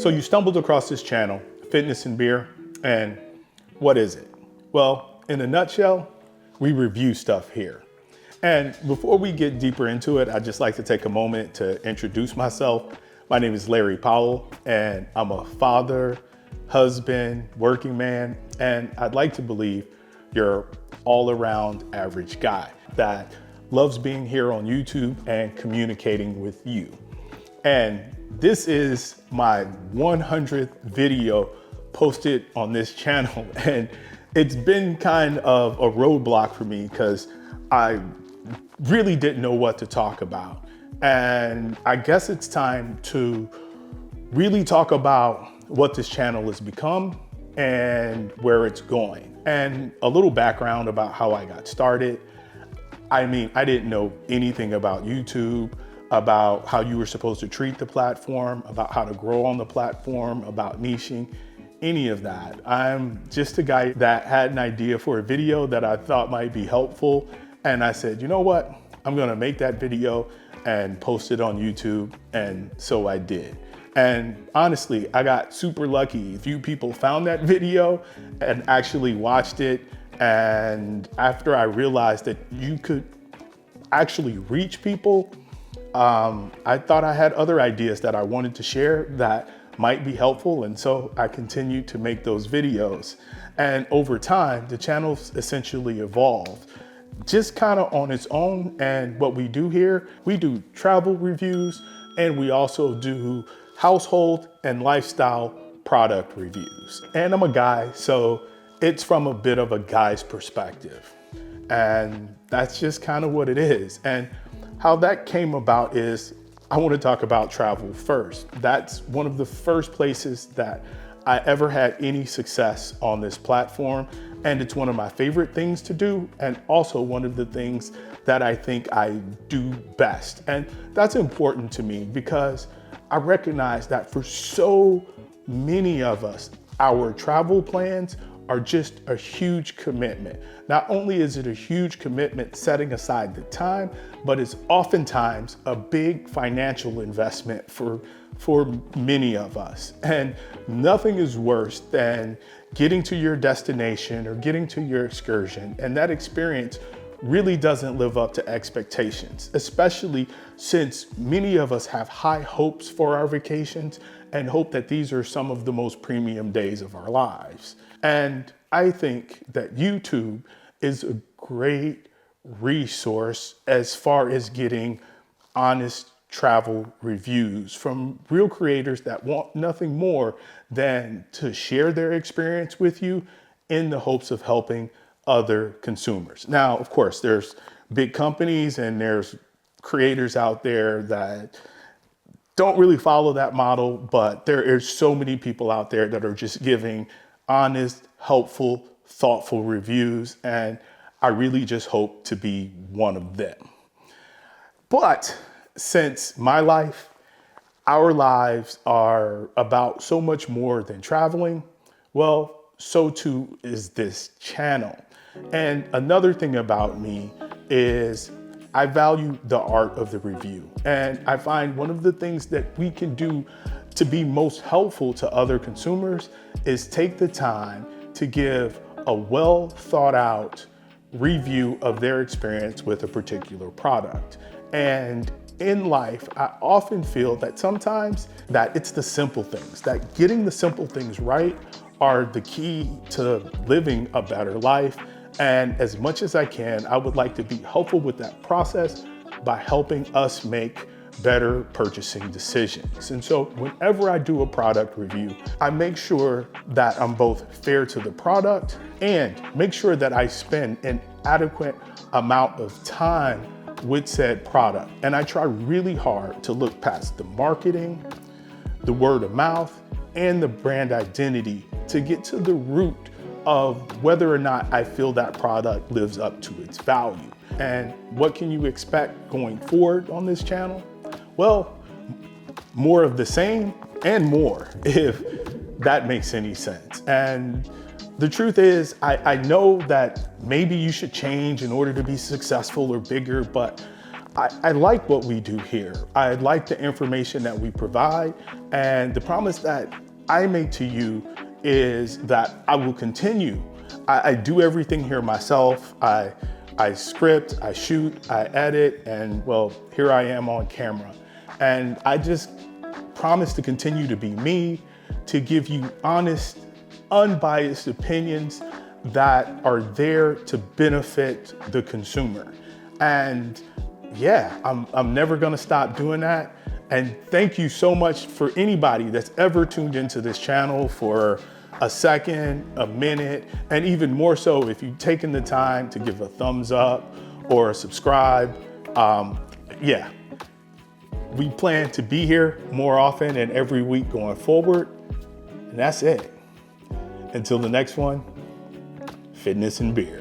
So you stumbled across this channel, Fitness and Beer, and what is it? Well, in a nutshell, we review stuff here. And before we get deeper into it, I'd just like to take a moment to introduce myself. My name is Larry Powell, and I'm a father, husband, working man, and I'd like to believe you're all-around average guy that loves being here on YouTube and communicating with you. And this is my 100th video posted on this channel, and it's been kind of a roadblock for me because I really didn't know what to talk about. And I guess it's time to really talk about what this channel has become and where it's going. And a little background about how I got started. I mean, I didn't know anything about YouTube, about how you were supposed to treat the platform, about how to grow on the platform, about niching, any of that. I'm just a guy that had an idea for a video that I thought might be helpful. And I said, you know what? I'm gonna make that video and post it on YouTube. And so I did. And honestly, I got super lucky. A few people found that video and actually watched it. And after I realized that you could actually reach people, I thought I had other ideas that I wanted to share that might be helpful. And so I continued to make those videos. And over time, the channel's essentially evolved just kind of on its own. And what we do here, we do travel reviews, and we also do household and lifestyle product reviews. And I'm a guy, so it's from a bit of a guy's perspective. And that's just kind of what it is. And how that came about is I want to talk about travel first. That's one of the first places that I ever had any success on this platform. And it's one of my favorite things to do, and also one of the things that I think I do best. And that's important to me because I recognize that for so many of us, our travel plans are just a huge commitment. Not only is it a huge commitment setting aside the time, but it's oftentimes a big financial investment for many of us. And nothing is worse than getting to your destination or getting to your excursion, and that experience really doesn't live up to expectations, especially since many of us have high hopes for our vacations and hope that these are some of the most premium days of our lives. And I think that YouTube is a great resource as far as getting honest travel reviews from real creators that want nothing more than to share their experience with you in the hopes of helping other consumers. Now, of course, there's big companies and there's creators out there that don't really follow that model, but there are so many people out there that are just giving honest, helpful, thoughtful reviews, and I really just hope to be one of them. But since my life, our lives are about so much more than traveling, well, so too is this channel. And another thing about me is I value the art of the review. And I find one of the things that we can do to be most helpful to other consumers is take the time to give a well thought out review of their experience with a particular product. And in life, I often feel that sometimes that it's the simple things, that getting the simple things right are the key to living a better life. And as much as I can, I would like to be helpful with that process by helping us make better purchasing decisions. And so whenever I do a product review, I make sure that I'm both fair to the product and make sure that I spend an adequate amount of time with said product. And I try really hard to look past the marketing, the word of mouth, and the brand identity to get to the root of whether or not I feel that product lives up to its value. And what can you expect going forward on this channel? Well, more of the same and more, if that makes any sense. And the truth is, I know that maybe you should change in order to be successful or bigger, but I like what we do here. I like the information that we provide. And the promise that I make to you is that I will continue. I do everything here myself. I script, I shoot, I edit, and well, here I am on camera. And I just promise to continue to be me, to give you honest, unbiased opinions that are there to benefit the consumer. And yeah, I'm never gonna stop doing that. And thank you so much for anybody that's ever tuned into this channel for a second, a minute, and even more so if you've taken the time to give a thumbs up or subscribe. Yeah, we plan to be here more often and every week going forward. And that's it. Until the next one, fitness and beer.